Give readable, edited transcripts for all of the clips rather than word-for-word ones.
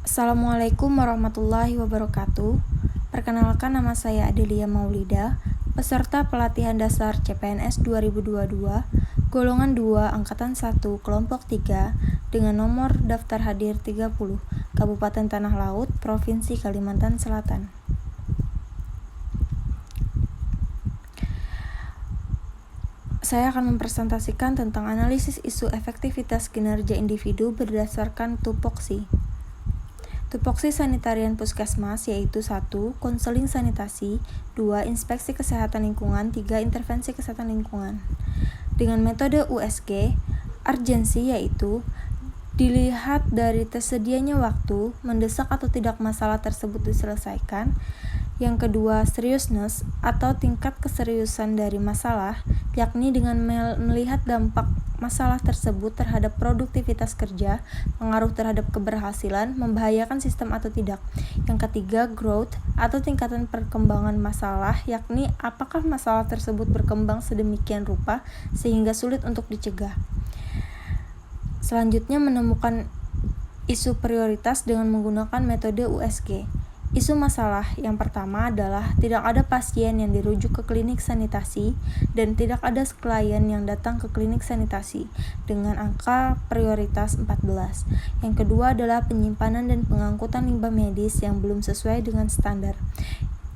Assalamualaikum warahmatullahi wabarakatuh. Perkenalkan, nama saya Adelia Maulida, peserta pelatihan dasar CPNS 2022, golongan 2, angkatan 1, kelompok 3, dengan nomor daftar hadir 30, Kabupaten Tanah Laut, Provinsi Kalimantan Selatan. Saya akan mempresentasikan tentang analisis isu efektivitas kinerja individu berdasarkan tupoksi. Tupoksi sanitarian puskesmas yaitu 1. Konseling sanitasi, 2. Inspeksi kesehatan lingkungan, 3. Intervensi kesehatan lingkungan. Dengan metode USG, urgensi yaitu dilihat dari tersedianya waktu, mendesak atau tidak masalah tersebut diselesaikan. Yang kedua, seriousness atau tingkat keseriusan dari masalah, yakni dengan melihat dampak masalah tersebut terhadap produktivitas kerja, pengaruh terhadap keberhasilan, membahayakan sistem atau tidak. Yang ketiga, growth atau tingkatan perkembangan masalah, yakni apakah masalah tersebut berkembang sedemikian rupa sehingga sulit untuk dicegah. Selanjutnya, menemukan isu prioritas dengan menggunakan metode USG. Isu masalah yang pertama adalah tidak ada pasien yang dirujuk ke klinik sanitasi dan tidak ada klien yang datang ke klinik sanitasi dengan angka prioritas 14. Yang kedua adalah penyimpanan dan pengangkutan limbah medis yang belum sesuai dengan standar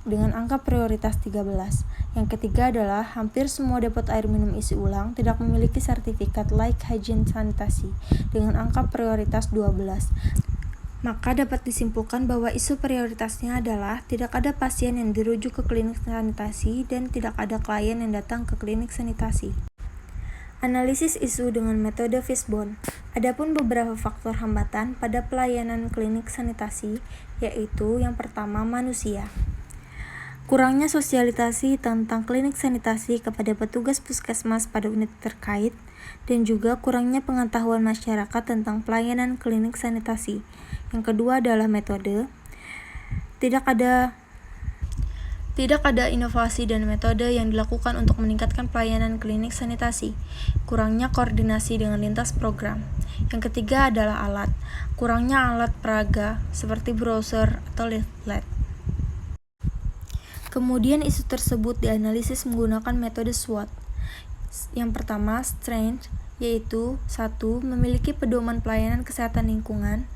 dengan angka prioritas 13. Yang ketiga adalah hampir semua depot air minum isi ulang tidak memiliki sertifikat layak hygiene sanitasi dengan angka prioritas 12. Maka dapat disimpulkan bahwa isu prioritasnya adalah tidak ada pasien yang dirujuk ke klinik sanitasi dan tidak ada klien yang datang ke klinik sanitasi. Analisis isu dengan metode Fishbone. Adapun beberapa faktor hambatan pada pelayanan klinik sanitasi, yaitu yang pertama, manusia. Kurangnya sosialisasi tentang klinik sanitasi kepada petugas puskesmas pada unit terkait, dan juga kurangnya pengetahuan masyarakat tentang pelayanan klinik sanitasi. Yang kedua adalah metode. Tidak ada inovasi dan metode yang dilakukan untuk meningkatkan pelayanan klinik sanitasi. Kurangnya koordinasi dengan lintas program. Yang ketiga adalah alat. Kurangnya alat peraga seperti brosur atau leaflet. Kemudian isu tersebut dianalisis menggunakan metode SWOT. Yang pertama, strength, yaitu 1. Memiliki pedoman pelayanan kesehatan lingkungan.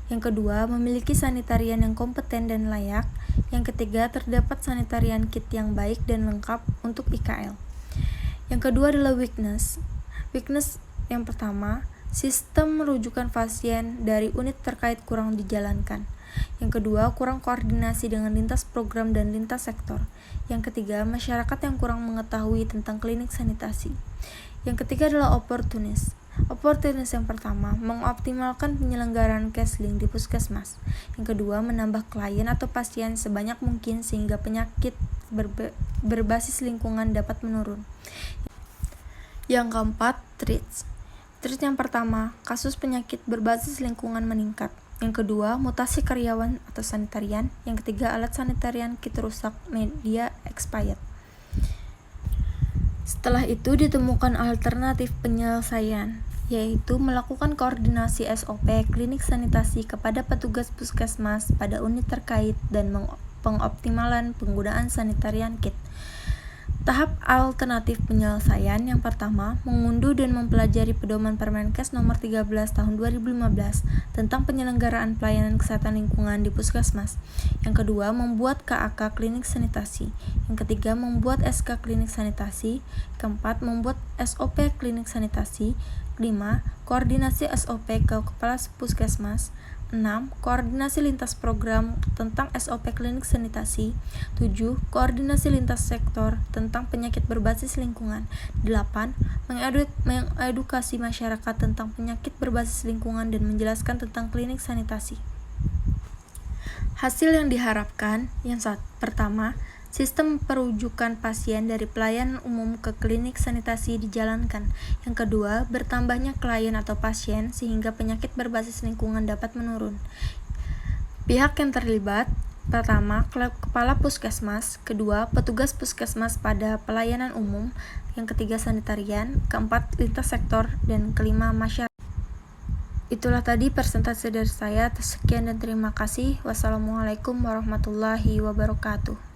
Yang kedua, memiliki sanitarian yang kompeten dan layak. Yang ketiga, terdapat sanitarian kit yang baik dan lengkap untuk IKL. Yang kedua adalah weakness. Weakness yang pertama, sistem merujukan pasien dari unit terkait kurang dijalankan. Yang kedua, kurang koordinasi dengan lintas program dan lintas sektor. Yang ketiga, masyarakat yang kurang mengetahui tentang klinik sanitasi. Yang ketiga adalah opportunist. Opportunist yang pertama, mengoptimalkan penyelenggaraan CashLink di puskesmas. Yang kedua, menambah klien atau pasien sebanyak mungkin sehingga penyakit berbasis lingkungan dapat menurun. Yang keempat, treats. Treats yang pertama, kasus penyakit berbasis lingkungan meningkat. Yang kedua, mutasi karyawan atau sanitarian. Yang ketiga, alat sanitarian kit rusak, media expired. Setelah itu ditemukan alternatif penyelesaian, yaitu melakukan koordinasi SOP klinik sanitasi kepada petugas puskesmas pada unit terkait dan pengoptimalan penggunaan sanitarian kit. Tahap alternatif penyelesaian yang pertama, mengunduh dan mempelajari pedoman Permenkes nomor 13 tahun 2015 tentang penyelenggaraan pelayanan kesehatan lingkungan di puskesmas. Yang kedua, membuat KAK klinik sanitasi. Yang ketiga, membuat SK klinik sanitasi. Keempat, membuat SOP klinik sanitasi. 5. Koordinasi SOP ke kepala puskesmas. 6. Koordinasi lintas program tentang SOP klinik sanitasi. 7. Koordinasi lintas sektor tentang penyakit berbasis lingkungan. 8. Mengedukasi masyarakat tentang penyakit berbasis lingkungan dan menjelaskan tentang klinik sanitasi. Hasil yang diharapkan, yang pertama, sistem perujukan pasien dari pelayanan umum ke klinik sanitasi dijalankan. Yang kedua, bertambahnya klien atau pasien sehingga penyakit berbasis lingkungan dapat menurun. Pihak yang terlibat, pertama, kepala puskesmas. Kedua, petugas puskesmas pada pelayanan umum. Yang ketiga, sanitarian. Keempat, lintas sektor. Dan kelima, masyarakat. Itulah tadi persentase dari saya. Sekian dan terima kasih. Wassalamualaikum warahmatullahi wabarakatuh.